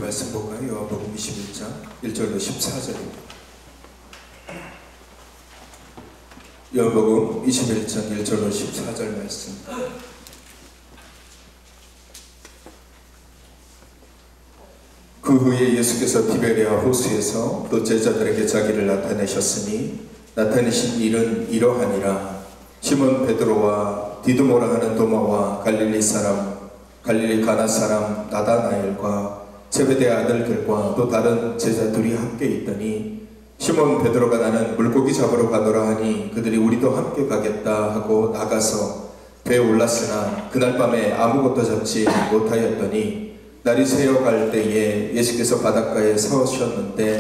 말씀 볼까요? 요한복음 21장 1절로 14절입니다. 요한복음 21장 1절로 14절 말씀. 그 후에 예수께서 티베리아 호수에서 또 제자들에게 자기를 나타내셨으니 나타내신 일은 이러하니라. 시몬 베드로와 디두모라 하는 도마와 갈릴리 가나 사람 나다나엘과 제베데의 아들들과 또 다른 제자들이 함께 있더니 시몬 베드로가 나는 물고기 잡으러 가노라 하니 그들이 우리도 함께 가겠다 하고 나가서 배에 올랐으나 그날 밤에 아무것도 잡지 못하였더니 날이 새어갈 때에 예수께서 바닷가에 서셨으나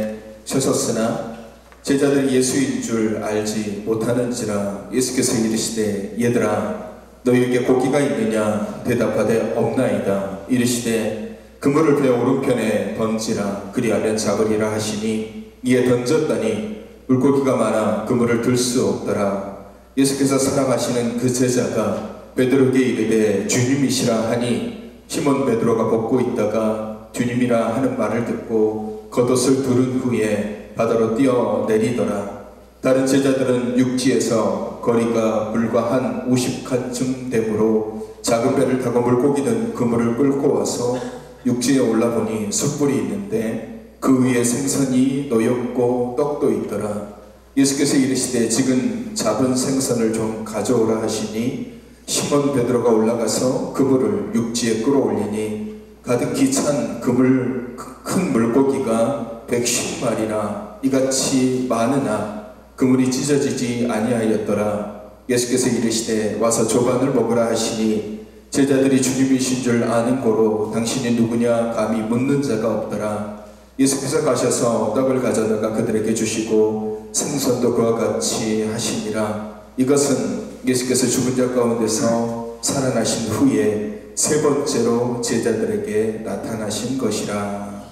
제자들이 예수인 줄 알지 못하는지라. 예수께서 이르시되 얘들아 너희에게 고기가 있느냐 대답하되 없나이다. 이르시되 그물을 배 오른편에 던지라 그리하면 잡으리라 하시니 이에 던졌더니 물고기가 많아 그물을 들 수 없더라. 예수께서 사랑하시는 그 제자가 베드로에게 이르되 주님이시라 하니 시몬 베드로가 벗고 있다가 주님이라 하는 말을 듣고 겉옷을 두른 후에 바다로 뛰어내리더라. 다른 제자들은 육지에서 거리가 불과 한 50칸쯤 되므로 작은 배를 타고 물고기 든 그물을 끌고 와서 육지에 올라보니 숯불이 있는데 그 위에 생선이 놓였고 떡도 있더라. 예수께서 이르시되 지금 잡은 생선을 좀 가져오라 하시니 시몬 베드로가 올라가서 그물을 육지에 끌어올리니 가득히 찬 그물 큰 물고기가 110마리나 이같이 많으나 그물이 찢어지지 아니하였더라. 예수께서 이르시되 와서 조반을 먹으라 하시니 제자들이 주님이신 줄 아는 고로 당신이 누구냐 감히 묻는 자가 없더라. 예수께서 가셔서 떡을 가져다가 그들에게 주시고 생선도 그와 같이 하시니라. 이것은 예수께서 죽은 자 가운데서 살아나신 후에 세 번째로 제자들에게 나타나신 것이라.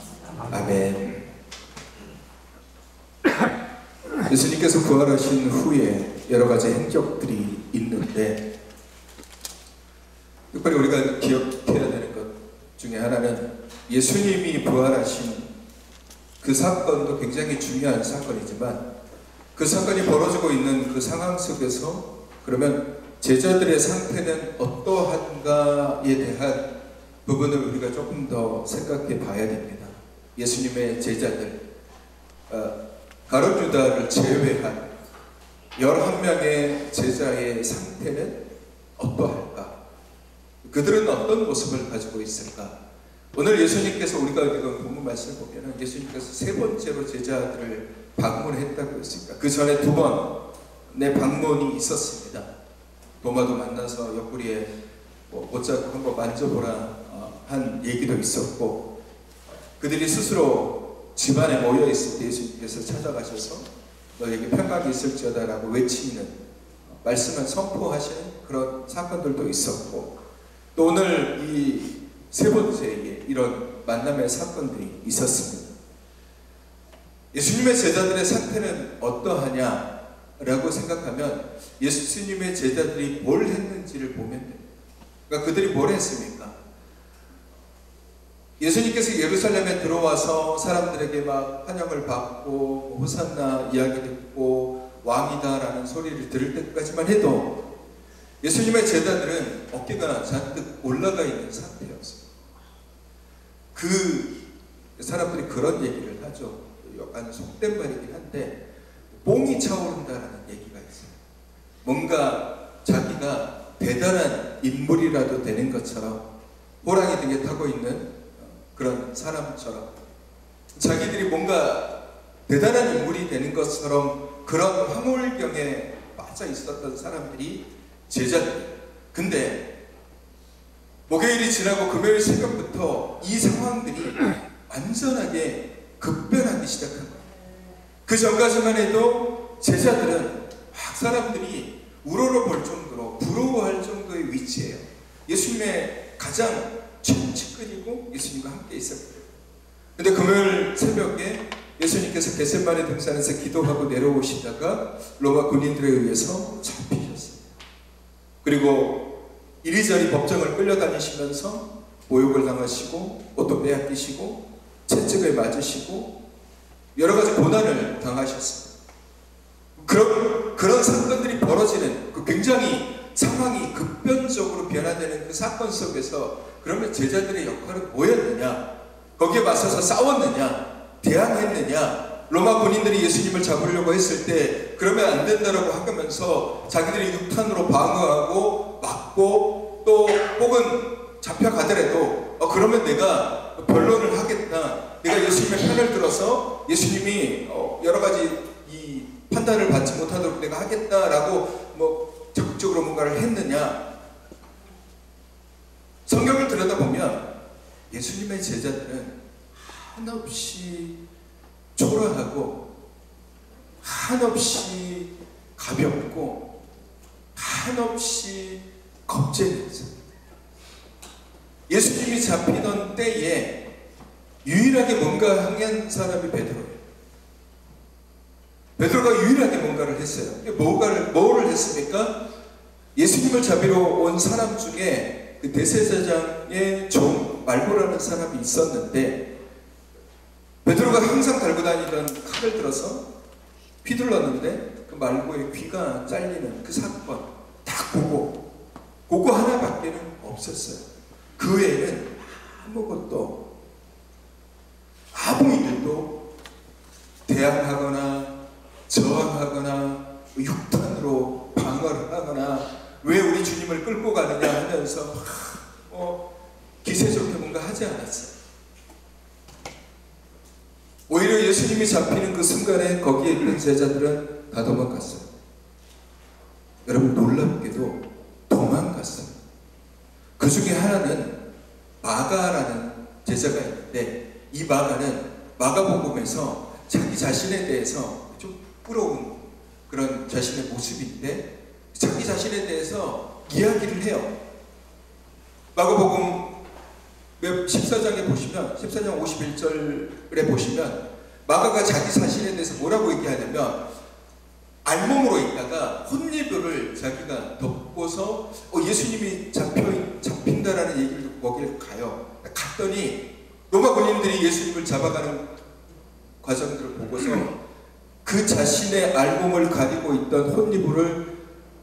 아멘. 예수님께서 부활하신 후에 여러 가지 행적들이 있는데 특별히 우리가 기억해야 되는 것 중에 하나는 예수님이 부활하신 그 사건도 굉장히 중요한 사건이지만 그 사건이 벌어지고 있는 그 상황 속에서 그러면 제자들의 상태는 어떠한가에 대한 부분을 우리가 조금 더 생각해 봐야 됩니다. 예수님의 제자들 가룟 유다를 제외한 11명의 제자의 상태는 어떠할까? 그들은 어떤 모습을 가지고 있을까? 오늘 예수님께서 우리가 읽은 본문 말씀을 보면 예수님께서 세 번째로 제자들을 방문했다고 했습니다. 그 전에 두 번의 방문이 있었습니다. 도마도 만나서 옆구리에 못 잡고 한번 만져보라 한 얘기도 있었고 그들이 스스로 집안에 모여 있을 때 예수님께서 찾아가셔서 너에게 평강이 있을지어다 라고 외치는 말씀을 선포하시는 그런 사건들도 있었고 또 오늘 이 세 번째에 이런 만남의 사건들이 있었습니다. 예수님의 제자들의 상태는 어떠하냐라고 생각하면 예수님의 제자들이 뭘 했는지를 보면 됩니다. 그러니까 그들이 뭘 했습니까? 예수님께서 예루살렘에 들어와서 사람들에게 막 환영을 받고 호산나 이야기 듣고 왕이다라는 소리를 들을 때까지만 해도 예수님의 제자들은 어깨가 잔뜩 올라가 있는 상태였어요. 그 사람들이 그런 얘기를 하죠. 약간 속된 말이긴 한데 뽕이 차오른다라는 얘기가 있어요. 뭔가 자기가 대단한 인물이라도 되는 것처럼 호랑이 등에 타고 있는 그런 사람처럼 자기들이 뭔가 대단한 인물이 되는 것처럼 그런 황홀경에 빠져 있었던 사람들이 제자들. 근데 목요일이 지나고 금요일 새벽부터 이 상황들이 완전하게 급변하기 시작한 거예요. 그 전까지만 해도 제자들은 막 사람들이 우러러볼 정도로 부러워할 정도의 위치예요. 예수님의 가장 최측근이고 예수님과 함께 있었거든요. 근데 금요일 새벽에 예수님께서 겟세마네 등산에서 기도하고 내려오시다가 로마 군인들에 의해서 잡히셨어요. 그리고 이리저리 법정을 끌려다니시면서 모욕을 당하시고 옷도 빼앗기시고 채찍을 맞으시고 여러 가지 고난을 당하셨습니다. 그런 사건들이 벌어지는 그 굉장히 상황이 급변적으로 변화되는 그 사건 속에서 그러면 제자들의 역할은 뭐였느냐? 거기에 맞서서 싸웠느냐? 대항했느냐? 로마 군인들이 예수님을 잡으려고 했을 때 그러면 안 된다라고 하면서 자기들이 육탄으로 방어하고 막고 또 혹은 잡혀가더라도 그러면 내가 변론을 하겠다. 내가 예수님의 편을 들어서 예수님이 여러 가지 이 판단을 받지 못하도록 내가 하겠다라고 적극적으로 뭔가를 했느냐? 성경을 들여다보면 예수님의 제자들은 한없이 초라하고 한없이 가볍고 한없이 겁쟁이였어요. 예수님이 잡히던 때에 유일하게 뭔가 행한 사람이 베드로예요. 베드로가 유일하게 뭔가를 했어요. 뭐를 했습니까? 예수님을 잡으러 온 사람 중에 그 대제사장의 종 말고라는 사람이 있었는데 베드로가 항상 달고 다니던 칼을 들어서 휘둘렀는데 그 말고의 귀가 잘리는 그 사건 딱 그거 하나밖에는 없었어요. 그 외에는 아무것도 아무 일도 대항하거나 저항하거나 육탄으로 방어를 하거나 왜 우리 주님을 끌고 가느냐 하면서 기세 좋게 뭔가 하지 않았어요. 오히려 예수님이 잡히는 그 순간에 거기에 있는 제자들은 다 도망갔어요. 여러분 놀랍게도 도망갔어요. 그 중에 하나는 마가라는 제자가 있는데 이 마가는 마가복음에서 자기 자신에 대해서 좀 부러운 그런 자신의 모습인데 자기 자신에 대해서 이야기를 해요. 마가복음 14장에 보시면 14장 51절에 보시면 마가가 자기 자신에 대해서 뭐라고 얘기하냐면 알몸으로 있다가 혼니부를 자기가 덮고서 예수님이 잡힌다라는 얘기를 듣고 거기를 가요. 갔더니 로마 군인들이 예수님을 잡아가는 과정들을 보고서 그 자신의 알몸을 가리고 있던 혼니부를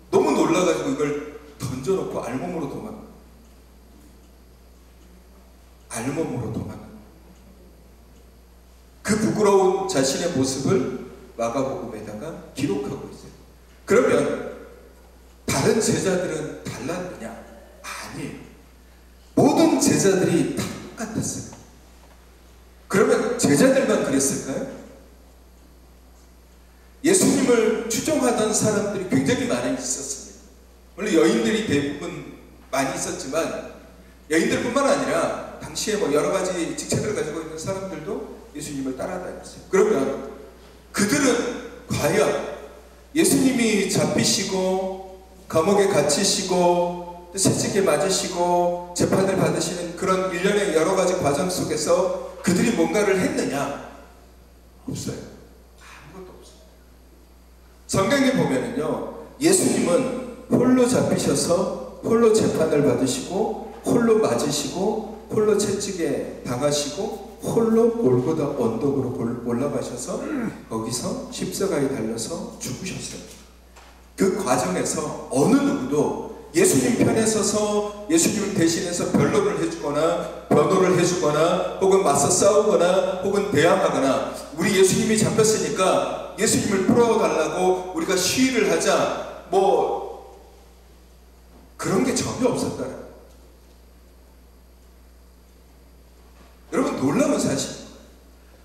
너무 놀라가지고 이걸 던져놓고 알몸으로 도망가. 그 부끄러운 자신의 모습을 마가복음에다가 기록하고 있어요. 그러면 다른 제자들은 달랐느냐? 아니에요. 모든 제자들이 다 똑같았어요. 그러면 제자들만 그랬을까요? 예수님을 추종하던 사람들이 굉장히 많이 있었습니다. 물론 여인들이 대부분 많이 있었지만 여인들뿐만 아니라 당시에 여러 가지 직책을 가지고 있는 사람들도 예수님을 따라다녔어요. 그러면 그들은 과연 예수님이 잡히시고 감옥에 gat히시고 채찍에 맞으시고 재판을 받으시는 그런 일련의 여러 가지 과정 속에서 그들이 뭔가를 했느냐? 없어요. 아무것도 없어요. 성경에 보면은요, 예수님은 홀로 잡히셔서 홀로 재판을 받으시고 홀로 맞으시고 홀로 채찍에 당하시고 홀로 골고다 언덕으로 올라가셔서 거기서 십자가에 달려서 죽으셨어요. 그 과정에서 어느 누구도 예수님 편에 서서 예수님을 대신해서 변론을 해주거나 변호를 해주거나 혹은 맞서 싸우거나 혹은 대항하거나 우리 예수님이 잡혔으니까 예수님을 풀어달라고 우리가 시위를 하자 그런 게 전혀 없었다는 거예요. 여러분 놀라운 사실.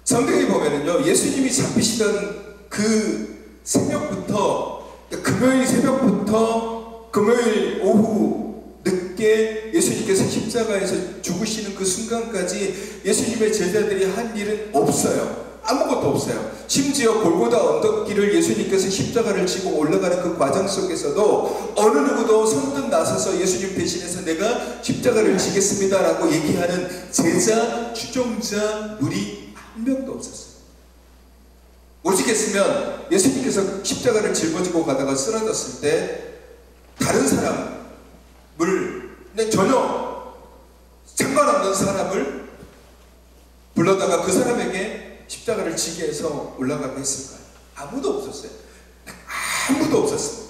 성경에 보면은요, 예수님이 잡히시던 그 새벽부터, 금요일 새벽부터 금요일 오후 늦게 예수님께서 십자가에서 죽으시는 그 순간까지 예수님의 제자들이 한 일은 없어요. 아무것도 없어요. 심지어 골고다 언덕길을 예수님께서 십자가를 지고 올라가는 그 과정 속에서도 어느 누구도 선뜻 나서서 예수님 대신해서 내가 십자가를 지겠습니다 라고 얘기하는 제자, 추종자, 무리 한 명도 없었어요. 오직 했으면 예수님께서 십자가를 짊어지고 가다가 쓰러졌을 때 다른 사람을 그냥 전혀 상관없는 사람을 불러다가 그 사람에게 십자가를 지게 해서 올라가게 했을까요? 아무도 없었어요. 아무도 없었어요.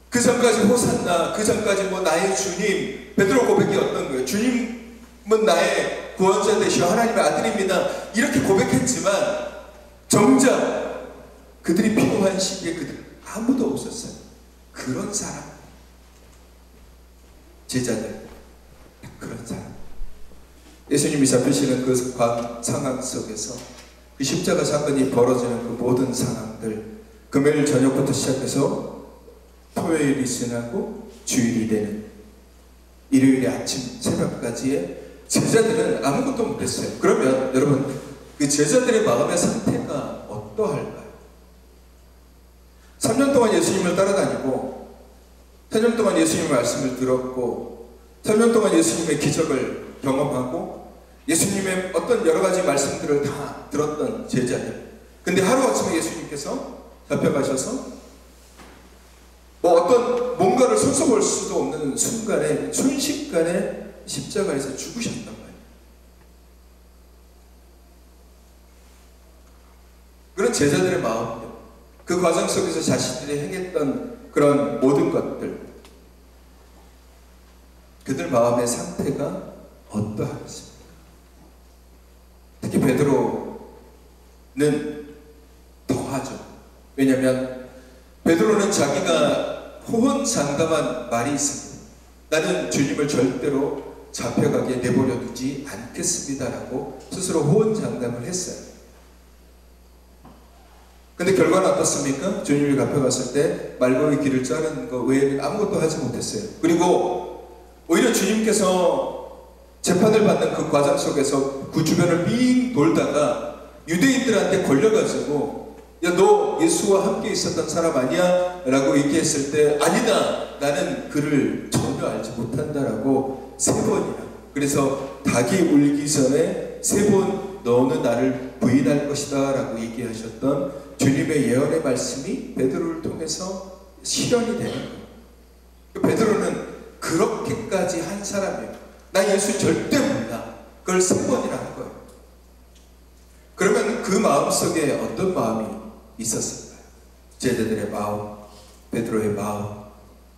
그 전까지 호산나, 그 전까지 뭐 나의 주님, 베드로 고백이 어떤 거예요? 주님은 나의 구원자 되시오, 하나님의 아들입니다. 이렇게 고백했지만 정작 그들이 필요한 시기에 그들 아무도 없었어요. 그런 사람, 제자들, 그런 사람. 예수님이 잡히시는 그 상황 속에서 그 십자가 사건이 벌어지는 그 모든 상황들, 금요일 저녁부터 시작해서 토요일이 지나고 주일이 되는 일요일의 아침 새벽까지의 제자들은 아무것도 못했어요. 그러면 여러분, 그 제자들의 마음의 상태가 어떠할까요? 3년 동안 예수님을 따라다니고 3년 동안 예수님의 말씀을 들었고 3년 동안 예수님의 기적을 경험하고 예수님의 어떤 여러 가지 말씀들을 다 들었던 제자들. 근데 하루아침에 예수님께서 잡혀가셔서 뭐 어떤 뭔가를 손써볼 수도 없는 순간에, 순식간에 십자가에서 죽으셨단 말이에요. 그런 제자들의 마음이요. 그 과정 속에서 자신들이 행했던 그런 모든 것들, 그들 마음의 상태가 어떠하겠습니까? 특히 베드로는 더하죠. 왜냐하면 베드로는 자기가 호언장담한 말이 있습니다. 나는 주님을 절대로 잡혀가게 내버려 두지 않겠습니다라고 스스로 호언장담을 했어요. 근데 결과는 어떻습니까? 주님이 잡혀갔을 때 말고의 길을 자르는 것 외에는 아무것도 하지 못했어요. 그리고 오히려 주님께서 재판을 받는 그 과정 속에서 그 주변을 빙 돌다가 유대인들한테 걸려가지고 야, 너 예수와 함께 있었던 사람 아니야? 라고 얘기했을 때 아니다, 나는 그를 전혀 알지 못한다라고 3번이나, 그래서 닭이 울기 전에 3번 너는 나를 부인할 것이다 라고 얘기하셨던 주님의 예언의 말씀이 베드로를 통해서 실현이 되는 거예요. 베드로는 그렇게까지 한 사람이에요. 나 예수 절대 몰라. 그걸 3번이나 한 거예요. 그러면 그 마음속에 어떤 마음이 있었을까요? 제자들의 마음, 베드로의 마음,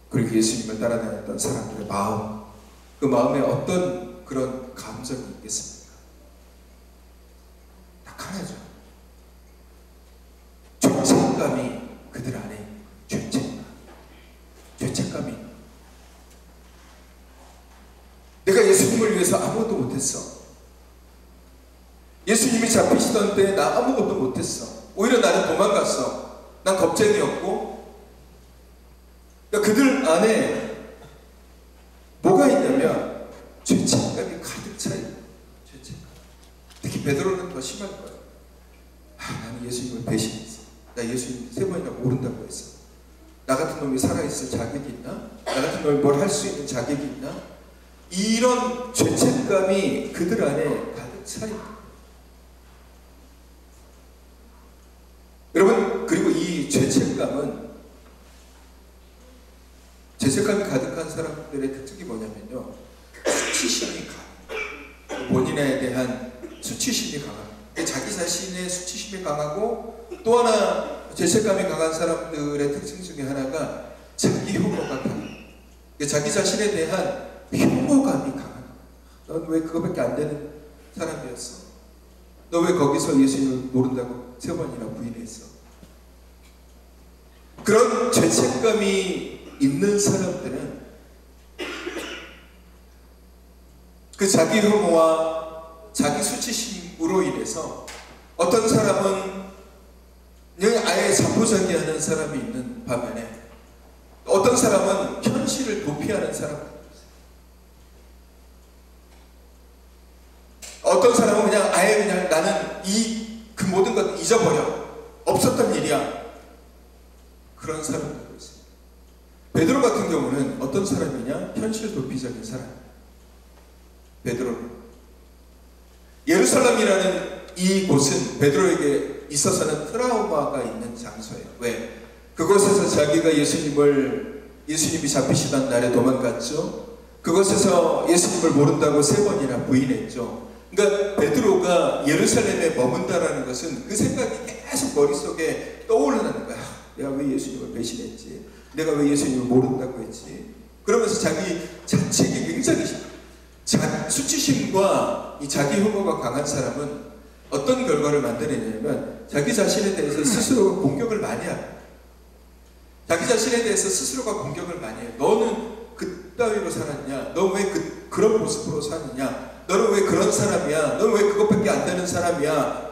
그리고 예수님을 따라다녔던 사람들의 마음, 그 마음에 어떤 그런 감정이 있겠습니까? 딱 하나죠. 죄책감이 그들 안에, 죄책감이. 내가 예수님을 위해서 아무것도 못했어. 예수님이 잡히시던 때 나 아무것도 못했어. 오히려 나는 도망갔어. 난 겁쟁이였고. 그들 안에 뭐가 있냐면 죄책감이 가득 차요. 죄책감. 특히 베드로는 더 심할 거예요. 나는 예수님을 배신했어. 나 예수님 3번이나 모른다고 했어. 나 같은 놈이 살아있을 자격이 있나? 나 같은 놈이 뭘 할 수 있는 자격이 있나? 이런 죄책감이 그들 안에 가득 차요. 여러분, 그리고 이 죄책감이 가득한 사람들의 특징이 뭐냐면요, 수치심이 강해요. 본인에 대한 수치심이 강합니다. 자기 자신의 수치심이 강하고, 또 하나 죄책감이 강한 사람들의 특징 중에 하나가 자기 혐오가 강해요. 자기 자신에 대한 혐오감이 강합니다. 넌 왜 그거밖에 안 되는 사람이었어? 너 왜 거기서 예수님을 모른다고 3번이나 부인했어? 그런 죄책감이 있는 사람들은 그 자기 혐오와 자기 수치심으로 인해서 어떤 사람은 그냥 아예 자포자기하는 사람이 있는 반면에 어떤 사람은 현실을 도피하는 사람이 있어요. 어떤 사람은 그냥 아예 그냥 나는 그 모든 것 잊어버려. 없었던 일이야. 그런 사람들도 있어요. 베드로 같은 경우는 어떤 사람이냐? 현실 도피적인 사람. 베드로는 예루살렘이라는 이 곳은 베드로에게 있어서는 트라우마가 있는 장소예요. 왜? 그곳에서 자기가 예수님이 잡히시던 날에 도망갔죠. 그곳에서 예수님을 모른다고 3번이나 부인했죠. 그러니까 베드로가 예루살렘에 머문다라는 것은 그 생각이 계속 머릿속에 떠오르는 거야. 내가 왜 예수님을 배신했지? 내가 왜 예수님을 모른다고 했지? 그러면서 자기 자책이 굉장히 수치심과 이 자기 혐오가 강한 사람은 어떤 결과를 만들어내냐면 자기 자신에 대해서 스스로가 공격을 많이 해요. 자기 자신에 대해서 스스로가 공격을 많이 해요. 너는 그따위로 살았냐? 너 왜 그런 모습으로 사느냐? 너는 왜 그런 사람이야? 너는 왜 그것밖에 안 되는 사람이야?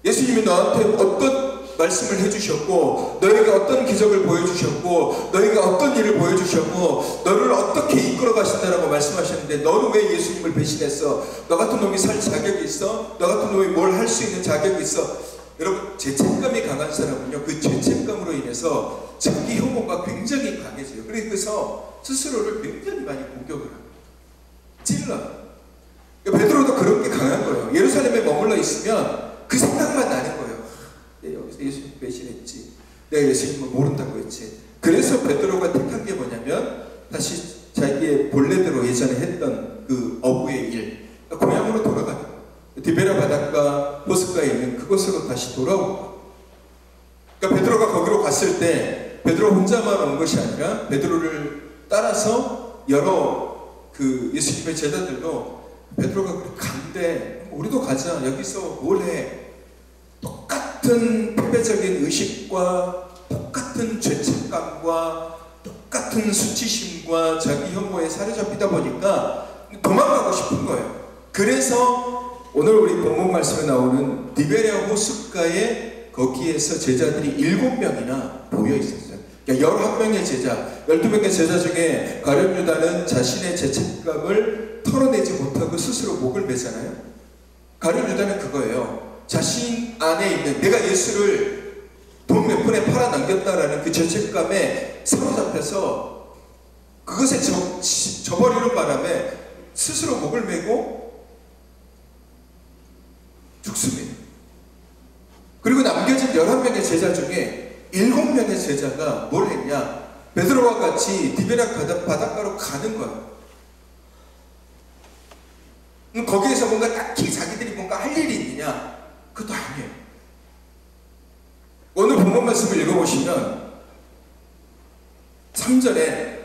예수님이 너한테 어떤 말씀을 해주셨고, 너에게 어떤 기적을 보여주셨고, 너에게 어떤 일을 보여주셨고, 너를 어떻게 이끌어 가신다라고 말씀하셨는데 너는 왜 예수님을 배신했어? 너 같은 놈이 살 자격이 있어? 너 같은 놈이 뭘 할 수 있는 자격이 있어? 여러분, 죄책감이 강한 사람은요, 그 죄책감으로 인해서 자기 혐오가 굉장히 강해져요. 그래서 스스로를 굉장히 많이 공격을 합니다. 찔러요. 베드로도 그런 게 강한 거예요. 예루살렘에 머물러 있으면 그 생각만 나는 거예요. 내가 여기서 예수님 배신했지. 내가 예수님을 모른다고 했지. 그래서 베드로가 택한 게 뭐냐면 다시 자기의 본래대로 예전에 했던 그 어부의 일, 고향으로 돌아가는 거예요. 디베라 바닷가 호숫가에 있는 그곳으로 다시 돌아온 거예요. 그러니까 베드로가 거기로 갔을 때 베드로 혼자만 온 것이 아니라 베드로를 따라서 여러 그 예수님의 제자들도 베드로가 간대, 우리도 가자. 여기서 뭘 해? 똑같은 패배적인 의식과 똑같은 죄책감과 똑같은 수치심과 자기 혐오에 사로잡히다 보니까 도망가고 싶은 거예요. 그래서 오늘 우리 본문 말씀에 나오는 디베랴 호숫가에 거기에서 제자들이 7명이나 모여 있었어요. 그러니까 11명의 제자, 12명의 제자 중에 가룟 유다는 자신의 죄책감을 털어내지 못하고 스스로 목을 매잖아요. 가룟 유다는 그거예요. 자신 안에 있는 내가 예수를 돈 몇 푼에 팔아 남겼다라는 그 죄책감에 사로잡혀서 그것에 져버리는 바람에 스스로 목을 매고 죽습니다. 그리고 남겨진 11명의 제자 중에 7명의 제자가 뭘 했냐? 베드로와 같이 디베랴 바닷가로 가는 거예요. 거기에서 뭔가 딱히 자기들이 뭔가 할 일이 있느냐? 그것도 아니에요. 오늘 본문 말씀을 읽어보시면 3절에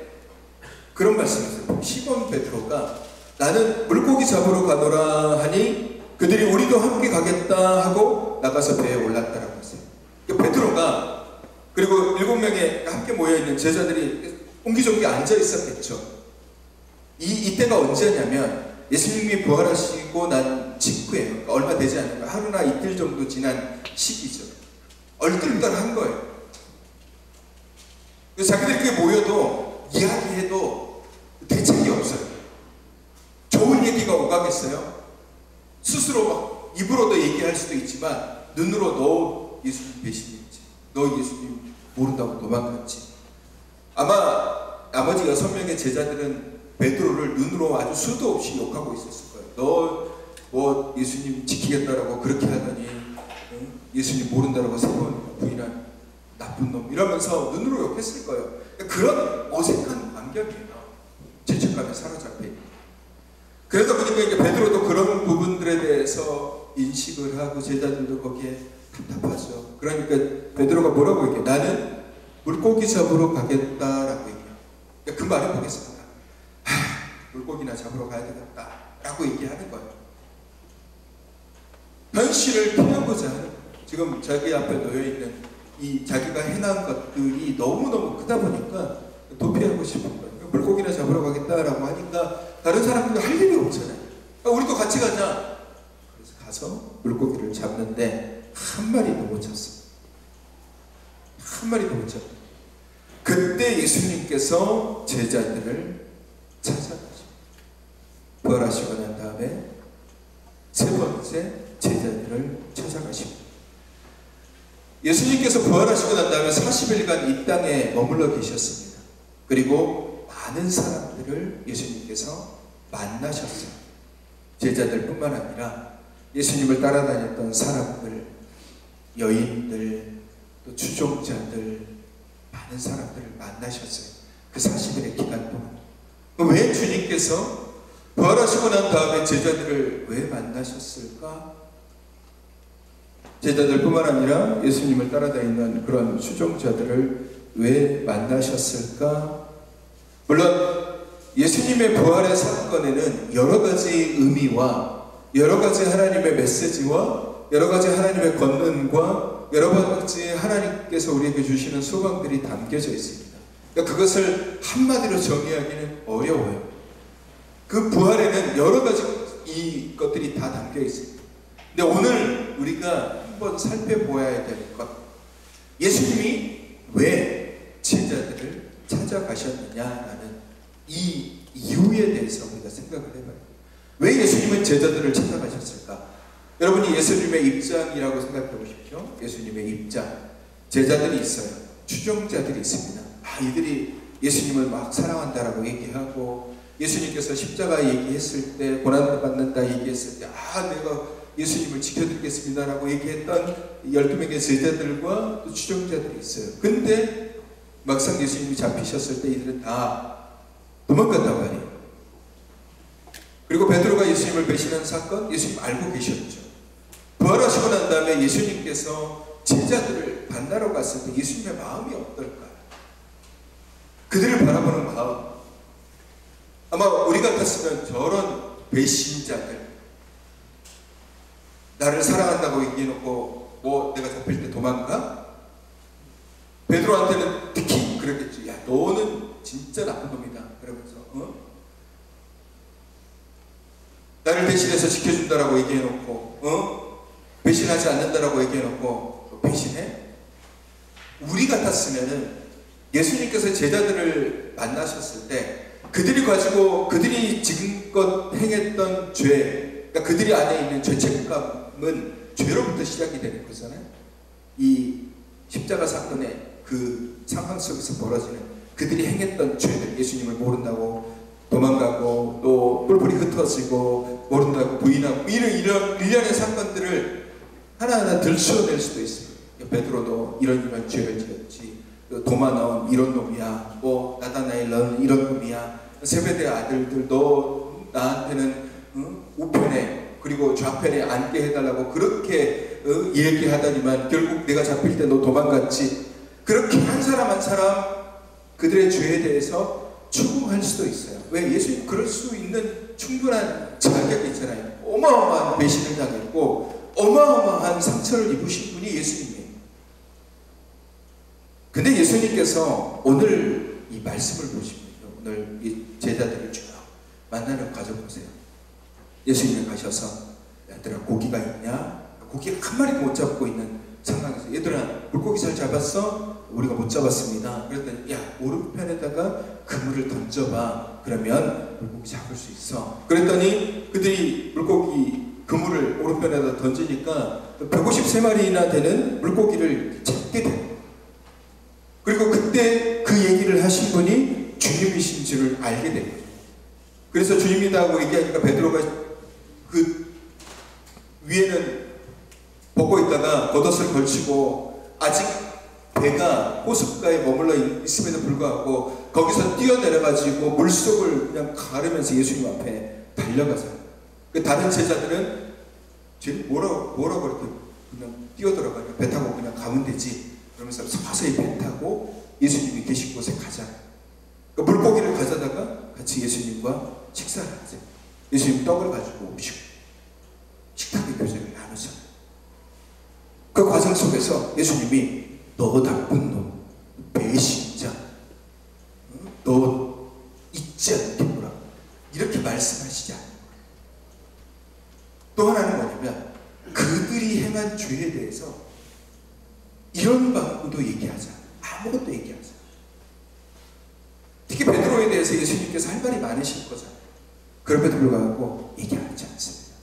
그런 말씀이 있어요. 시몬 베드로가 나는 물고기 잡으러 가노라 하니 그들이 우리도 함께 가겠다 하고 나가서 배에 올랐다라고 했어요. 베드로가 그리고 7명의 함께 모여있는 제자들이 옹기종기 앉아 있었겠죠. 이때가 언제냐면 예수님이 부활하시고 난 직후에요. 그러니까 얼마 되지 않은 거예요. 하루나 이틀 정도 지난 시기죠. 얼떨떨한 거예요. 자기들끼리 모여도 이야기해도 대책이 없어요. 좋은 얘기가 오가겠어요? 스스로 막 입으로도 얘기할 수도 있지만 눈으로 너 예수님 배신했지. 너 예수님 모른다고 도망갔지. 아마 나머지 6명의 제자들은 베드로를 눈으로 아주 수도 없이 욕하고 있었을 거예요. 너 뭐 예수님 지키겠다라고 그렇게 하더니 예수님 모른다라고 3번 부인한 나쁜 놈 이러면서 눈으로 욕했을 거예요. 그런 어색한 환경이에요. 죄책감에 사로잡혀. 그러다 보니까 이제 베드로도 그런 부분들에 대해서 인식을 하고 제자들도 거기에 답답하죠. 그러니까 베드로가 뭐라고 얘기해? 나는 물고기 잡으러 가겠다라고 얘기해요. 그 말을 보겠습니다. 물고기나 잡으러 가야 되겠다 라고 얘기하는 거예요. 현실을 피하고자 하는 거예요. 지금 자기 앞에 놓여있는 이 자기가 해난 것들이 너무너무 크다 보니까 도피하고 싶은 거예요. 물고기나 잡으러 가겠다라고 하니까 다른 사람들도 할 일이 없잖아요. 우리도 같이 가자. 그래서 가서 물고기를 잡는데 한 마리도 못 잡았어요. 한 마리도 못 잡았어요. 그때 예수님께서 제자들을 찾아가시고 부활하시고 난 다음에 세 번째 제자들을 찾아가시고 예수님께서 부활하시고 난 다음에 40일간 이 땅에 머물러 계셨습니다. 그리고 많은 사람들을 예수님께서 만나셨어요. 제자들 뿐만 아니라 예수님을 따라다녔던 사람들, 여인들, 또 추종자들, 많은 사람들을 만나셨어요. 그 40일의 기간 동안. 왜 주님께서 부활하시고 난 다음에 제자들을 왜 만나셨을까? 제자들뿐만 아니라 예수님을 따라다니는 그런 수종자들을 왜 만나셨을까? 물론 예수님의 부활의 사건에는 여러 가지 의미와 여러 가지 하나님의 메시지와 여러 가지 하나님의 권능과 여러 가지 하나님께서 우리에게 주시는 소망들이 담겨져 있습니다. 그러니까 그것을 한마디로 정의하기는 어려워요. 그 부활에는 여러 가지 이 것들이 다 담겨 있습니다. 근데 오늘 우리가 한번 살펴보아야 될 것, 예수님이 왜 제자들을 찾아가셨느냐라는 이 이유에 대해서 우리가 생각을 해봐요. 왜 예수님은 제자들을 찾아가셨을까? 여러분이 예수님의 입장이라고 생각해 보십시오. 예수님의 입장. 제자들이 있어요. 추종자들이 있습니다. 이들이 예수님을 막 사랑한다라고 얘기하고, 예수님께서 십자가 얘기했을 때, 고난을 받는다 얘기했을 때, 내가 예수님을 지켜드리겠습니다라고 얘기했던 12명의 제자들과 또 추종자들이 있어요. 근데 막상 예수님이 잡히셨을 때 이들은 다 도망갔단 말이에요. 그리고 베드로가 예수님을 배신한 사건, 예수님 알고 계셨죠. 부활하시고 난 다음에 예수님께서 제자들을 만나러 갔을 때 예수님의 마음이 어떨까요? 그들을 바라보는 마음. 아마 우리 같았으면 저런 배신자들, 나를 사랑한다고 얘기해놓고 내가 잡힐 때 도망가? 베드로한테는 특히 그랬겠지. 야, 너는 진짜 나쁜 놈이다. 그러면서 나를 대신해서 지켜준다라고 얘기해놓고 배신하지 않는다라고 얘기해놓고 배신해? 우리 같았으면은 예수님께서 제자들을 만나셨을 때 그들이 지금껏 행했던 죄, 그러니까 그들이 안에 있는 죄책감은 죄로부터 시작이 되는 거잖아요. 이 십자가 사건의 그 상황 속에서 벌어지는 그들이 행했던 죄들, 예수님을 모른다고 도망가고 또 뿔뿔이 흩어지고 모른다고 부인하고 이런 일련의 사건들을 하나하나 들추어낼 수도 있습니다. 베드로도 이런 죄를 지었지, 도마 너는 이런 놈이야, 나다나엘 너는 이런 놈이야, 세베대 아들들 너 나한테는 우편에 그리고 좌편에 앉게 해달라고 그렇게 얘기하다니만 결국 내가 잡힐 때 너 도망갔지. 그렇게 한 사람 한 사람 그들의 죄에 대해서 추궁할 수도 있어요. 왜? 예수님 그럴 수 있는 충분한 자격이 있잖아요. 어마어마한 배신을 당했고 어마어마한 상처를 입으신 분이 예수님이에요. 근데 예수님께서 오늘 이 말씀을 보시면요, 오늘 이 제자들을 쭉 만나는 과정 보세요. 예수님이 가셔서 얘들아 고기가 있냐? 고기가 한 마리도 못 잡고 있는 상황에서 얘들아 물고기 잘 잡았어? 우리가 못 잡았습니다. 그랬더니 야 오른편에다가 그물을 던져봐. 그러면 물고기 잡을 수 있어. 그랬더니 그들이 물고기 그물을 오른편에다 던지니까 153마리나 되는 물고기를 잡게 돼요. 그리고 그때 그 얘기를 하신 분이 주님이신 줄을 알게 된 거죠. 그래서 주님이다고 얘기하니까 베드로가 그 위에는 벗고 있다가 겉옷을 걸치고 아직 배가 호숫가에 머물러 있음에도 불구하고 거기서 뛰어내려가지고 물속을 그냥 가르면서 예수님 앞에 달려가서 그 다른 제자들은 쟤는 뭐라고 이렇게 그냥 뛰어들어가 배 타고 그냥 가면 되지 그러면서 서서히 배 타고 예수님이 계신 곳에 가자. 그러니까 물고기를 가져다가 같이 예수님과 식사를 하세요. 예수님 떡을 가지고 오시고 식탁의 교제를 나누자. 그 과정 속에서 예수님이 너 나쁜 놈, 배신자, 너 잊지 않겠구나 이렇게 말씀하시지 않는 거예요. 또 하나는 뭐냐면 그들이 행한 죄에 대해서 이런 방법도 얘기하자. 아무것도 얘기하자. 특히 베드로에 대해서 예수님께서 할 말이 많으실 거잖아요. 그럼에도 불구하고 얘기하지 않습니다.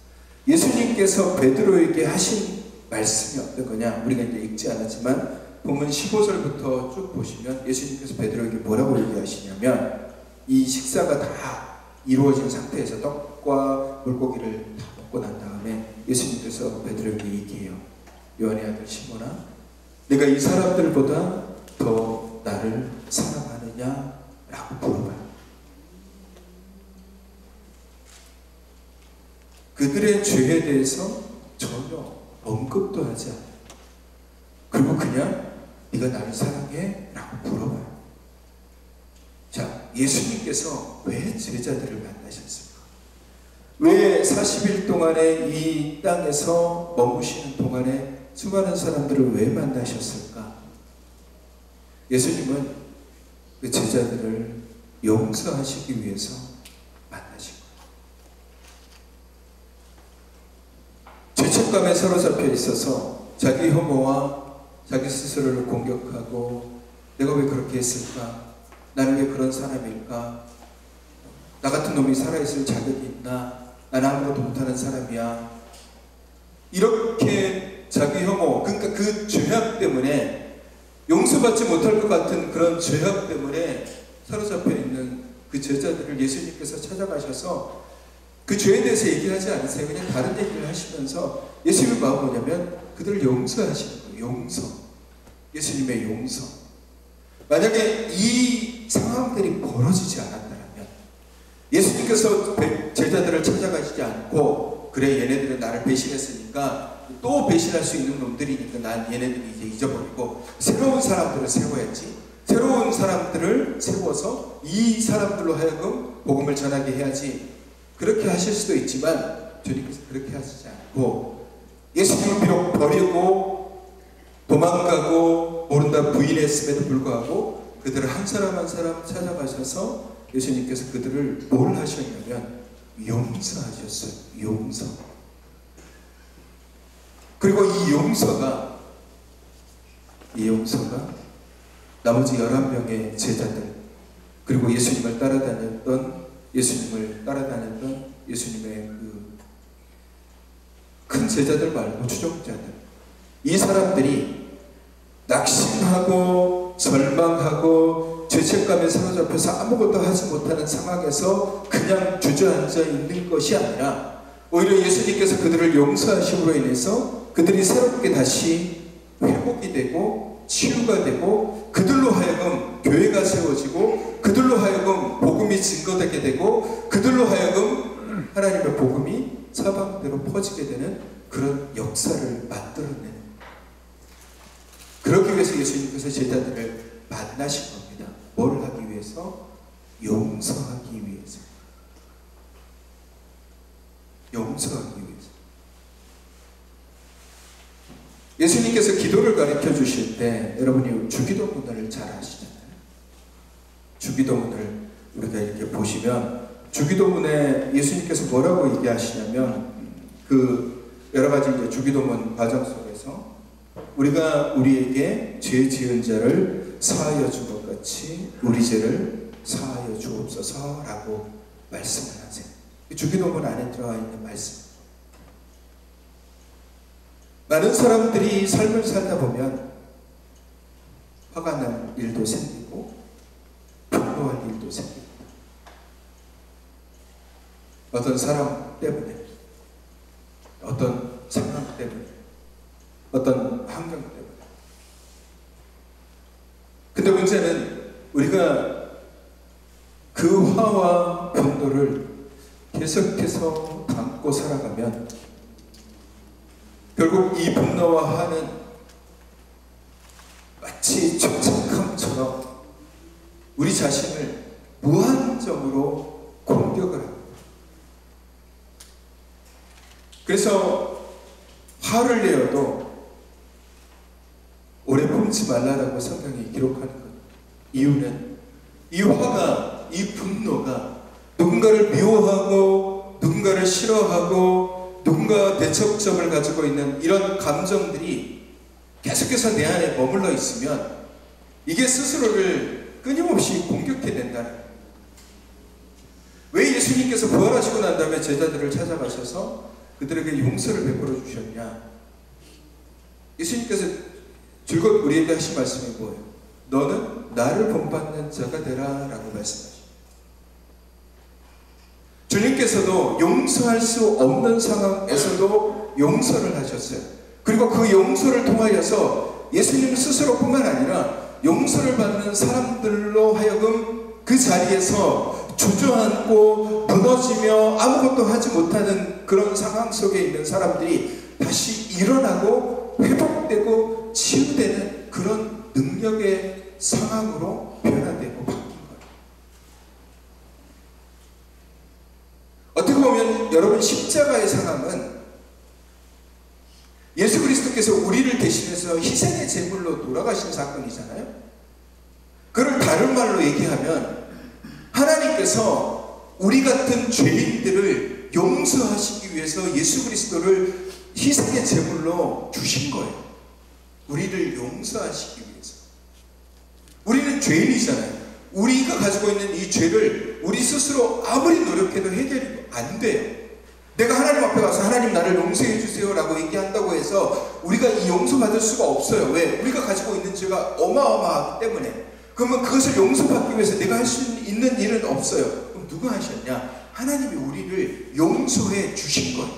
예수님께서 베드로에게 하신 말씀이 어떤 거냐? 우리가 이제 읽지 않았지만 본문 15절부터 쭉 보시면 예수님께서 베드로에게 뭐라고 얘기하시냐면 이 식사가 다 이루어진 상태에서 떡과 물고기를 다 먹고 난 다음에 예수님께서 베드로에게 얘기해요. 요한의 아들 시몬아, 내가 이 사람들보다 더 나를 사랑하느냐? 라고 물어봐요. 그들의 죄에 대해서 전혀 언급도 하지 않아요. 그리고 그냥 네가 나를 사랑해? 라고 물어봐요. 자, 예수님께서 왜 제자들을 만나셨을까? 왜 40일 동안에 이 땅에서 머무시는 동안에 수많은 사람들을 왜 만나셨을까? 예수님은 그 제자들을 용서하시기 위해서 만나신 거예요. 죄책감에 사로잡혀 있어서 자기 혐오와 자기 스스로를 공격하고 내가 왜 그렇게 했을까? 나는 왜 그런 사람일까? 나 같은 놈이 살아있을 자격이 있나? 나는 아무것도 못하는 사람이야. 이렇게 자기 혐오, 그러니까 그 죄악 때문에 용서받지 못할 것 같은 그런 죄악 때문에 사로잡혀 있는 그 제자들을 예수님께서 찾아가셔서 그 죄에 대해서 얘기하지 않으세요. 그냥 다른 얘기를 하시면서 예수님의 마음은 뭐냐면 그들을 용서하시는 거예요. 용서. 예수님의 용서. 만약에 이 상황들이 벌어지지 않았다면 예수님께서 제자들을 찾아가시지 않고 그래 얘네들은 나를 배신했으니까 또 배신할 수 있는 놈들이니까 난 얘네들이 이제 잊어버리고 새로운 사람들을 세워야지. 새로운 사람들을 세워서 이 사람들로 하여금 복음을 전하게 해야지. 그렇게 하실 수도 있지만 주님께서 그렇게 하시지 않고 예수님을 비록 버리고 도망가고 모른다 부인했음에도 불구하고 그들을 한 사람 한 사람 찾아가셔서 예수님께서 그들을 뭘 하셨냐면 용서하셨어요. 용서. 그리고 이 용서가 나머지 11명의 제자들 그리고 예수님을 따라다녔던 예수님의 그 큰 제자들 말고 추종자들, 이 사람들이 낙심하고 절망하고 죄책감에 사로잡혀서 아무것도 하지 못하는 상황에서 그냥 주저앉아 있는 것이 아니라 오히려 예수님께서 그들을 용서하심으로 인해서 그들이 새롭게 다시 회복이 되고 치유가 되고 그들로 하여금 교회가 세워지고 그들로 하여금 복음이 증거되게 되고 그들로 하여금 하나님의 복음이 사방대로 퍼지게 되는 그런 역사를 만들어내는, 그러기 위해서 예수님께서 제자들을 만나신 겁니다. 뭘 하기 위해서? 용서하기 위해서. 용서하기 위해서. 예수님께서 기도를 가르쳐 주실 때 여러분이 주기도문을 잘 아시잖아요. 주기도문을 우리가 이렇게 보시면 주기도문에 예수님께서 뭐라고 얘기하시냐면 그 여러 가지 이제 주기도문 과정 속에서 우리가 우리에게 죄 지은 자를 사하여 준 것 같이 우리 죄를 사하여 주옵소서라고 말씀을 하세요. 주기도문 안에 들어가 있는 말씀. 많은 사람들이 삶을 살다 보면 화가 날 일도 생기고 분노할 일도 생깁니다. 어떤 사람 때문에, 어떤 상황 때문에, 어떤 환경 때문에. 근데 문제는 우리가 그 화와 분노를 계속해서 담고 살아가면 결국 이 분노와 화는 마치 촉촉함처럼 우리 자신을 무한정으로 공격을 합니다. 그래서 화를 내어도 오래 품지 말라라고 성경이 기록하는 것. 이유는 이 화가, 이 분노가 누군가를 미워하고 누군가를 싫어하고 누군가 대척점을 가지고 있는 이런 감정들이 계속해서 내 안에 머물러 있으면 이게 스스로를 끊임없이 공격해 된다는 거예요. 왜 예수님께서 부활하시고 난 다음에 제자들을 찾아가셔서 그들에게 용서를 베풀어 주셨냐? 예수님께서 줄곧 우리에게 하신 말씀이 뭐예요? 너는 나를 본받는 자가 되라 라고 말씀하십니다. 주님께서도 용서할 수 없는 상황에서도 용서를 하셨어요. 그리고 그 용서를 통하여서 예수님 스스로뿐만 아니라 용서를 받는 사람들로 하여금 그 자리에서 주저앉고 무너져 넘어지며 아무것도 하지 못하는 그런 상황 속에 있는 사람들이 다시 일어나고 회복되고 치유되는 그런 능력의 상황으로 변화되고 바뀐 거예요. 어떻게 보면 여러분, 십자가의 상황은 예수 그리스도께서 우리를 대신해서 희생의 제물로 돌아가신 사건이잖아요. 그걸 다른 말로 얘기하면 하나님께서 우리 같은 죄인들을 용서하시기 위해서 예수 그리스도를 희생의 제물로 주신 거예요. 우리를 용서하시기 위해서. 우리는 죄인이잖아요. 우리가 가지고 있는 이 죄를 우리 스스로 아무리 노력해도 해결이 안 돼요. 내가 하나님 앞에 가서 하나님 나를 용서해 주세요 라고 얘기한다고 해서 우리가 이 용서받을 수가 없어요. 왜? 우리가 가지고 있는 죄가 어마어마하기 때문에. 그러면 그것을 용서받기 위해서 내가 할 수 있는 일은 없어요. 그럼 누가 하셨냐? 하나님이 우리를 용서해 주신 거예요.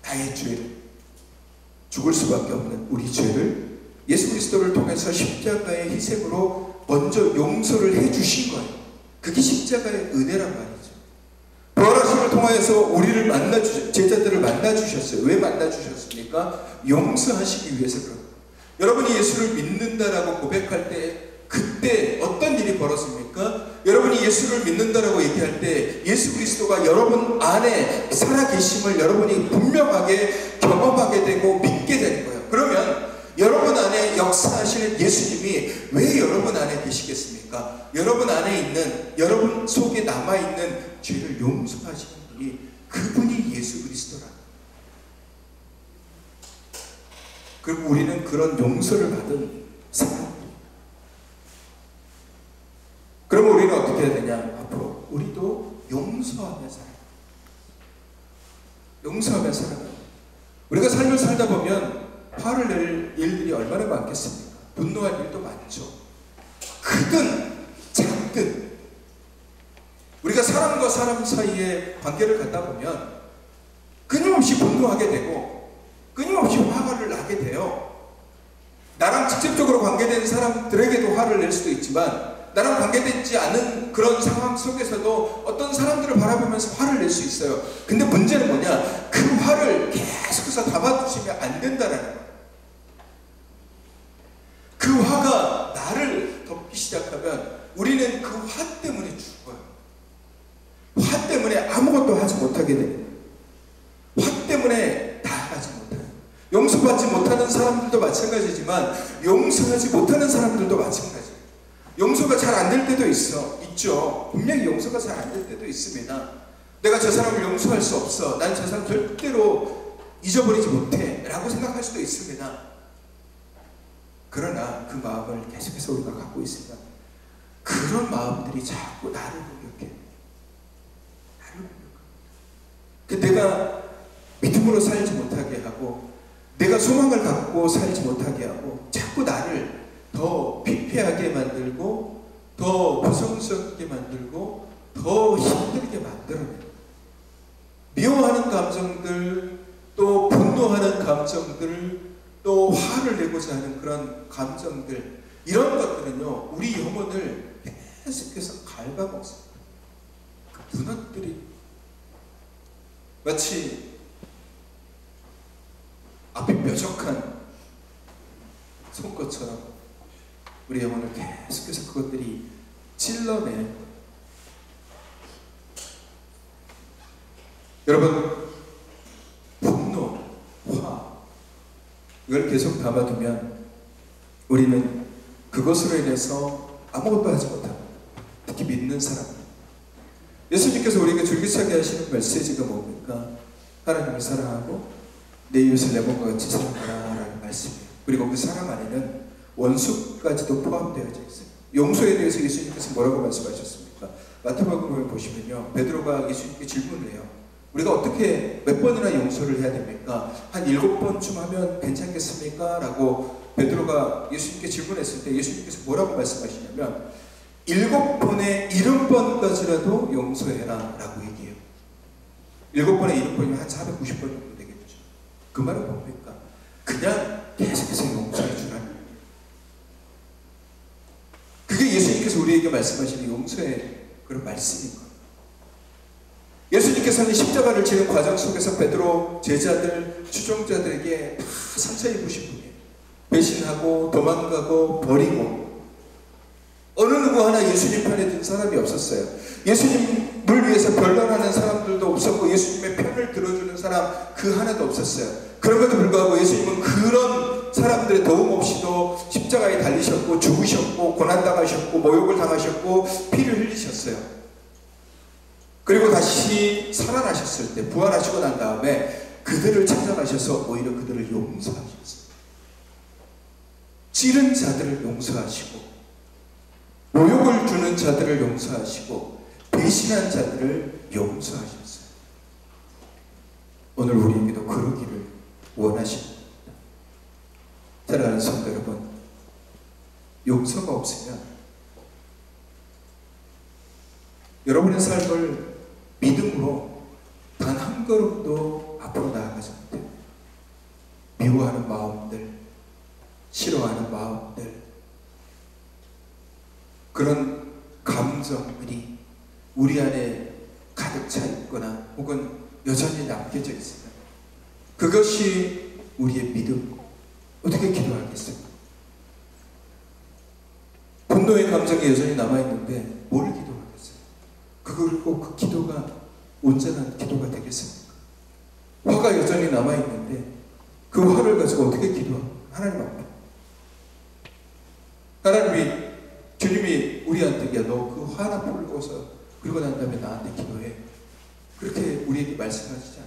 나의 죄를, 죽을 수밖에 없는 우리 죄를 예수 그리스도를 통해서 십자가의 희생으로 먼저 용서를 해 주신 거예요. 그게 십자가의 은혜란 말이죠. 부활하심을 통하여서 우리를 제자들을 만나주셨어요. 왜 만나주셨습니까? 용서하시기 위해서 그런 거예요. 여러분이 예수를 믿는다라고 고백할 때 그때 어떤 일이 벌어집니까? 여러분이 예수를 믿는다라고 얘기할 때 예수 그리스도가 여러분 안에 살아계심을 여러분이 분명하게 경험하게 되고 믿게 되는 거예요. 그러면 여러분 안에 역사하시는 예수님이 왜 여러분 안에 계시겠습니까? 여러분 안에 있는, 여러분 속에 남아있는 죄를 용서하시는 분이, 그분이 예수 그리스도라는 거예요. 그리고 우리는 그런 용서를 받은 사람입니다. 그러면 우리는 어떻게 해야 되냐? 앞으로 우리도 용서하며 살아요. 용서하며 살아요. 우리가 삶을 살다 보면 화를 낼 일들이 얼마나 많겠습니까? 분노할 일도 많죠. 크든 작든 우리가 사람과 사람 사이에 관계를 갖다 보면 끊임없이 분노하게 되고 끊임없이 화를 나게 돼요. 나랑 직접적으로 관계된 사람들에게도 화를 낼 수도 있지만 나랑 관계되지 않은 그런 상황 속에서도 어떤 사람들을 바라보면서 화를 낼 수 있어요. 근데 문제는 뭐냐? 그 화를 계속해서 담아두시면 안 된다는 거예요. 그 화가 나를 덮기 시작하면 우리는 그 화 때문에 죽어요. 화 때문에 아무것도 하지 못하게 돼요. 화 때문에 나아가지 못해요. 용서받지 못하는 사람들도 마찬가지지만 용서하지 못하는 사람들도 마찬가지예요. 용서가 잘 안 될 때도 있죠. 분명히 용서가 잘 안 될 때도 있습니다. 내가 저 사람을 용서할 수 없어. 난 저 사람 절대로 잊어버리지 못해 라고 생각할 수도 있습니다. 그러나 그 마음을 계속해서 우리가 갖고 있으면 그런 마음들이 자꾸 나를 공격해. 내가 믿음으로 살지 못하게 하고 내가 소망을 갖고 살지 못하게 하고 자꾸 나를 더 피폐하게 만들고 더 부정스럽게 만들고 더 힘들게 만들어내요. 미워하는 감정들, 또 분노하는 감정들, 또 화를 내고자 하는 그런 감정들, 이런 것들은요 우리 영혼을 계속해서 갉아먹습니다. 그 문학들이 마치 앞이 뾰족한 손것처럼 우리 영혼을 계속해서 그것들이 찔러내. 여러분, 분노, 화, 이걸 계속 담아두면 우리는 그것으로 인해서 아무것도 하지 못합니다. 특히 믿는 사람. 예수님께서 우리에게 줄기차게 하시는 메시지가 뭡니까? 하나님을 사랑하고 내 이웃을 내 몸과 같이 사랑하라 라는 말씀이에요. 그리고 그 사랑 안에는 원수까지도 포함되어져 있어요. 용서에 대해서 예수님께서 뭐라고 말씀하셨습니까? 마태복음을 보시면요, 베드로가 예수님께 질문을 해요. 우리가 어떻게 몇 번이나 용서를 해야 됩니까? 한 7번쯤 하면 괜찮겠습니까? 라고 베드로가 예수님께 질문했을 때 예수님께서 뭐라고 말씀하시냐면 7번에 70번까지라도 용서해라 라고 얘기해요. 7번에 70번이면 한 490번 정도 되겠죠. 그 말은 뭡니까? 그냥 계속해서 용서해 주라는 거예요. 그게 예수님께서 우리에게 말씀하시는 용서의 그런 말씀인 거예요. 예수님께서는 십자가를 지는 과정 속에서 베드로 제자들, 추종자들에게 다 상처 입으신 분이에요. 배신하고 도망가고 버리고 어느 누구 하나 예수님 편에 든 사람이 없었어요. 예수님을 위해서 변론하는 사람들도 없었고 예수님의 편을 들어주는 사람 그 하나도 없었어요. 그럼에도 불구하고 예수님은 그런 사람들의 도움 없이도 십자가에 달리셨고 죽으셨고 고난당하셨고 모욕을 당하셨고 피를 흘리셨어요. 그리고 다시 살아나셨을 때 부활하시고 난 다음에 그들을 찾아가셔서 오히려 그들을 용서하셨어요. 찌른 자들을 용서하시고 모욕을 주는 자들을 용서하시고 배신한 자들을 용서하셨어요. 오늘 우리에게도 그러기를 원하십니다. 사랑하는 성도 여러분, 용서가 없으면 여러분의 삶을 믿음으로 단 한 걸음도 앞으로 나아가지 못해요. 미워하는 마음들, 싫어하는 마음들, 그런 감정들이 우리 안에 가득 차 있거나 혹은 여전히 남겨져 있으면 그것이 우리의 믿음. 어떻게 기도하겠습니까? 분노의 감정이 여전히 남아있는데 뭘 기도하겠어요? 그리고 그 기도가 온전한 기도가 되겠습니까? 화가 여전히 남아있는데 그 화를 가지고 어떻게 기도합니까? 하나님 앞에. 하나님이, 주님이 우리한테 야, 너 그 화 하나 풀고서 그리고 난 다음에 나한테 기도해. 그렇게 우리에게 말씀하시지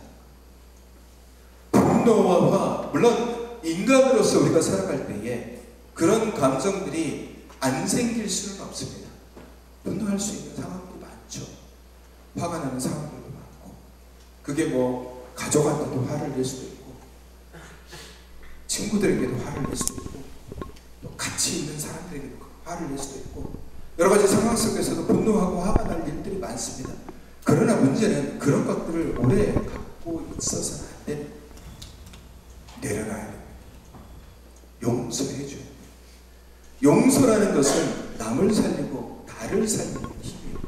않아요. 분노와 화, 물론 인간으로서 우리가 살아갈 때에 그런 감정들이 안 생길 수는 없습니다. 분노할 수 있는 상황도 많죠. 화가 나는 상황들도 많고, 그게 뭐 가족한테도 화를 낼 수도 있고 친구들에게도 화를 낼 수도 있고 또 같이 있는 사람들에게도 화를 낼 수도 있고 여러 가지 상황 속에서도 분노하고 화가 날 일들이 많습니다. 그러나 문제는 그런 것들을 오래 갖고 있어서는 안 됩니다. 내려놔야 됩니다. 용서해 줘야 돼요. 용서라는 것은 남을 살리고 나를 살리는 힘이에요.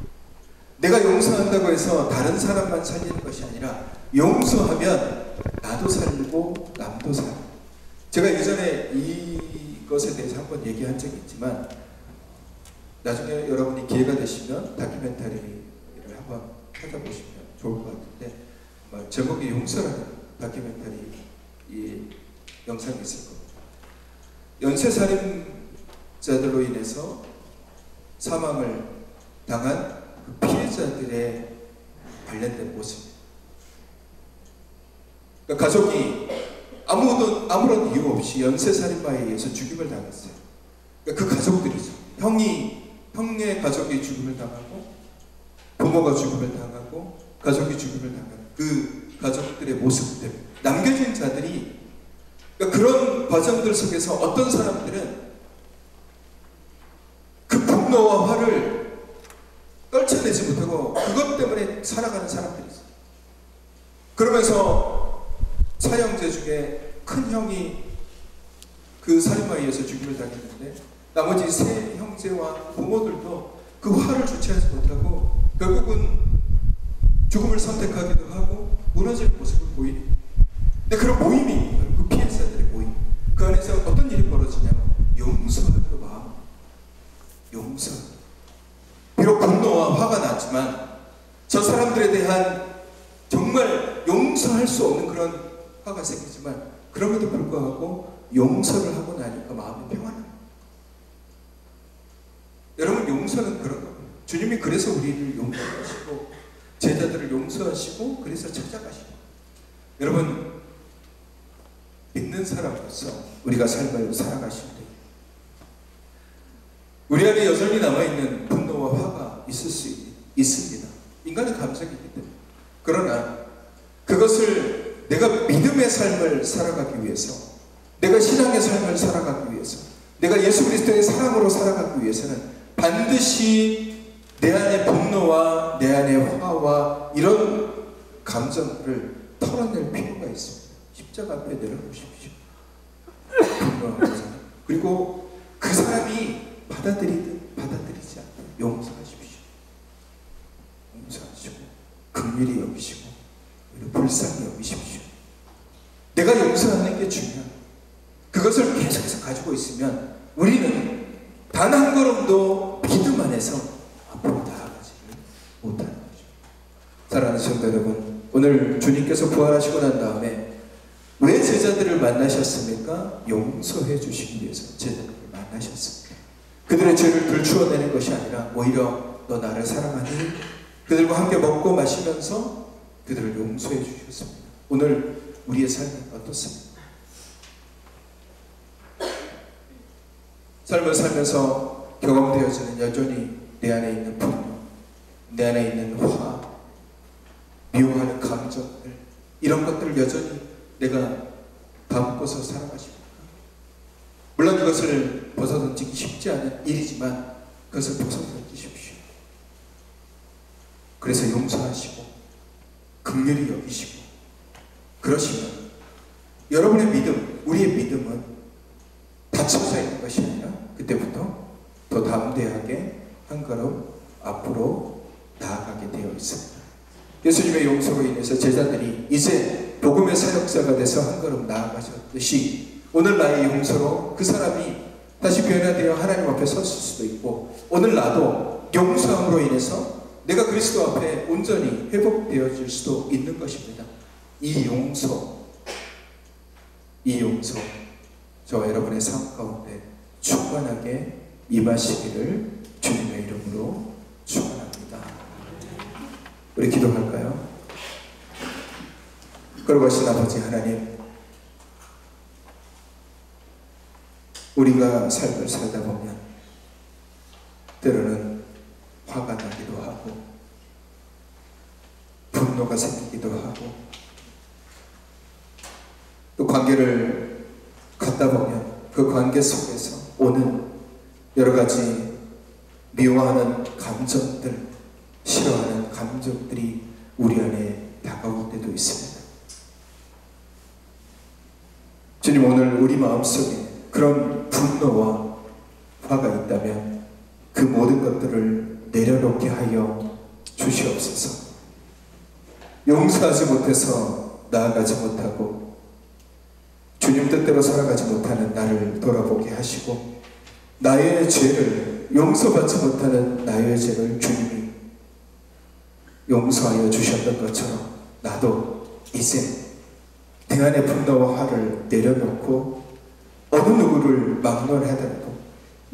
내가 용서한다고 해서 다른 사람만 살리는 것이 아니라 용서하면 나도 살리고 남도 살리고. 제가 예전에 이것에 대해서 한번 얘기한 적이 있지만 나중에 여러분이 기회가 되시면 다큐멘터리를 한번 찾아보시면 좋을 것 같은데 제목이 용서라는 다큐멘터리 이 영상이 있을 겁니다. 연쇄살인자들로 인해서 사망을 당한 그 피해자들의 관련된 모습입니다. 그러니까 가족이 아무런 이유 없이 연쇄살인마에 의해서 죽임을 당했어요. 그러니까 그 가족들이죠. 형의 가족이 죽임을 당하고 부모가 죽임을 당하고 가족이 죽임을 당하는 그 가족들의 모습들, 남겨진 자들이, 그러니까 그런 과정들 속에서 어떤 사람들은 그 분노와 화를 떨쳐내지 못하고 그것 때문에 살아가는 사람들이 있어요. 그러면서 사형제 중에 큰 형이 그 살인마에 의해서 죽임을 당했는데 나머지 세 형제와 부모들도 그 화를 주체하지 못하고 결국은 죽음을 선택하기도 하고 무너지는 모습을 보이는. 근데 그런 모임이 그 피해자들의 모임. 그 안에서 어떤 일이 벌어지냐면 용서하는 마음. 용서. 비록 분노와 화가 났지만 저 사람들에 대한 정말 용서할 수 없는 그런 화가 생기지만 그럼에도 불구하고 용서를 하고 나니까 마음이 평안합니다. 여러분, 용서는 그런 겁니다. 주님이 그래서 우리를 용서하시고 제자들을 용서하시고 그래서 찾아가시고. 여러분, 믿는 사람으로서 우리가 삶을 살아가시면 돼요. 우리 안에 여전히 남아있는 분노와 화가 있을 수 있습니다. 인간의 감정이기 때문에. 그러나 그것을 내가 믿음의 삶을 살아가기 위해서, 내가 신앙의 삶을 살아가기 위해서, 내가 예수 그리스도의 사랑으로 살아가기 위해서는 반드시 내 안의 분노와 내 안의 화와 이런 감정들을 털어낼 필요가 있습니다. 십자가 앞에 내려놓으십시오. 그리고 그 사람이 받아들이든 받아들이지 않든 용서하십시오. 용서하시고 그 긍휼히 여기시고 우리를 불쌍히 여기십시오. 내가 용서하는 게 중요한, 그것을 계속해서 가지고 있으면 우리는 단 한 걸음도 믿음 안에서 앞으로 나아가지를 못하는 거죠. 사랑하는 성도 여러분, 오늘 주님께서 부활하시고 난 다음에 왜 제자들을 만나셨습니까? 용서해 주시기 위해서 제자들을 만나셨습니다. 그들의 죄를 들추어내는 것이 아니라 오히려 너 나를 사랑하니? 그들과 함께 먹고 마시면서 그들을 용서해 주셨습니다. 오늘 우리의 삶이 어떻습니까? 삶을 살면서 경험되어지는 여전히 내 안에 있는 분노, 내 안에 있는 화, 미워하는 감정들, 이런 것들을 여전히 내가 담고서 살아가십니까? 물론 그것을 벗어던지기 쉽지 않은 일이지만 그것을 벗어던지십시오. 그래서 용서하시고 긍휼히 여기시고 그러시면 여러분의 믿음, 우리의 믿음은 닫혀져 있는 것이 아니라 그때부터 더 담대하게 한 걸음 앞으로 나아가게 되어 있습니다. 예수님의 용서로 인해서 제자들이 이제 복음의 사역자가 돼서 한 걸음 나아가셨듯이 오늘 나의 용서로 그 사람이 다시 변화되어 하나님 앞에 섰을 수도 있고, 오늘 나도 용서함으로 인해서 내가 그리스도 앞에 온전히 회복되어질 수도 있는 것입니다. 이 용서 저와 여러분의 삶 가운데 충만하게 임하시기를 주님의 이름으로 축원합니다. 우리 기도할까요? 거룩하신 아버지 하나님, 우리가 삶을 살다 보면 때로는 화가 나기도 하고 분노가 생기기도 하고 또 관계를 갖다 보면 그 관계 속에서 오는 여러 가지 미워하는 감정들, 싫어하는 감정들이 우리 안에 다가올 때도 있습니다. 주님, 오늘 우리 마음속에 그런 분노와 화가 있다면 그 모든 것들을 내려놓게 하여 주시옵소서. 용서하지 못해서 나아가지 못하고 주님 뜻대로 살아가지 못하는 나를 돌아보게 하시고, 나의 죄를 용서받지 못하는 나의 죄를 주님이 용서하여 주셨던 것처럼 나도 이제 내 안의 분노와 화를 내려놓고 어느 누구를 막론하더라도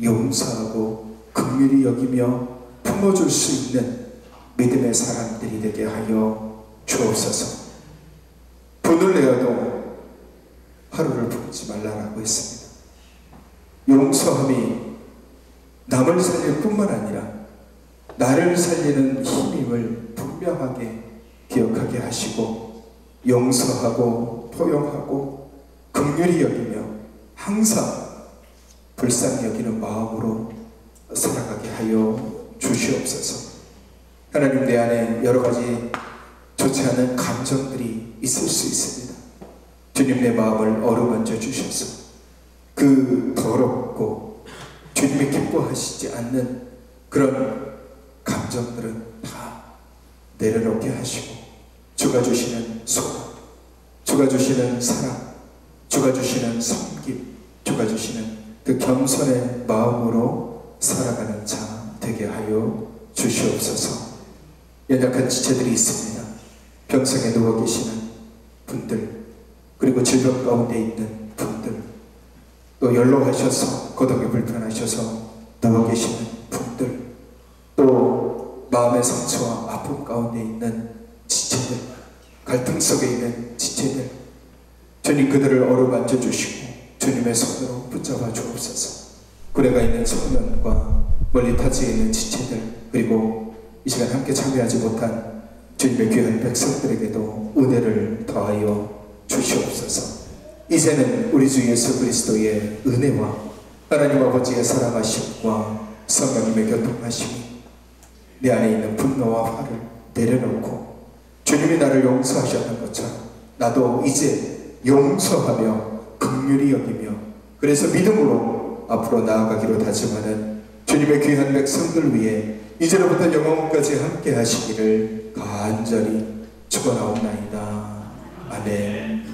용서하고 긍휼히 여기며 품어줄 수 있는 믿음의 사람들이 되게 하여 주옵소서. 분을 내어도 하루를 품지 말라라고 했습니다. 용서함이 남을 살릴 뿐만 아니라 나를 살리는 힘임을 분명하게 기억하게 하시고, 용서하고 포용하고 긍휼히 여기며 항상 불쌍히 여기는 마음으로 살아가게 하여 주시옵소서. 하나님, 내 안에 여러 가지 좋지 않은 감정들이 있을 수 있습니다. 주님, 내 마음을 어루만져 주셔서 그 더럽고 주님이 기뻐하시지 않는 그런 감정들은 다 내려놓게 하시고, 주가 주시는 소망, 주가 주시는 사랑, 주가 주시는 섬김, 주가 주시는 그 겸손의 마음으로 살아가는 자 되게 하여 주시옵소서. 연약한 지체들이 있습니다. 병상에 누워 계시는 분들, 그리고 질병 가운데 있는 분들, 또 연로하셔서 거동이 불편하셔서 누워 계시는 분들, 또 마음의 상처와 아픔 가운데 있는 지체들, 갈등 속에 있는 지체들, 주님 그들을 어루만져 주시고 주님의 손으로 붙잡아 주옵소서. 구레가 있는 청년과 멀리 타지에 있는 지체들, 그리고 이 시간 함께 참여하지 못한 주님의 귀한 백성들에게도 은혜를 더하여 주시옵소서. 이제는 우리 주 예수 그리스도의 은혜와 하나님 아버지의 사랑하심과 성령님의 교통하심이 내 안에 있는 분노와 화를 내려놓고 주님이 나를 용서하셨던 것처럼 나도 이제 용서하며 긍휼히 여기며, 그래서 믿음으로 앞으로 나아가기로 다짐하는 주님의 귀한 백성들 위해 이제로부터 영원까지 함께 하시기를 간절히 축원하옵나이다. 아멘.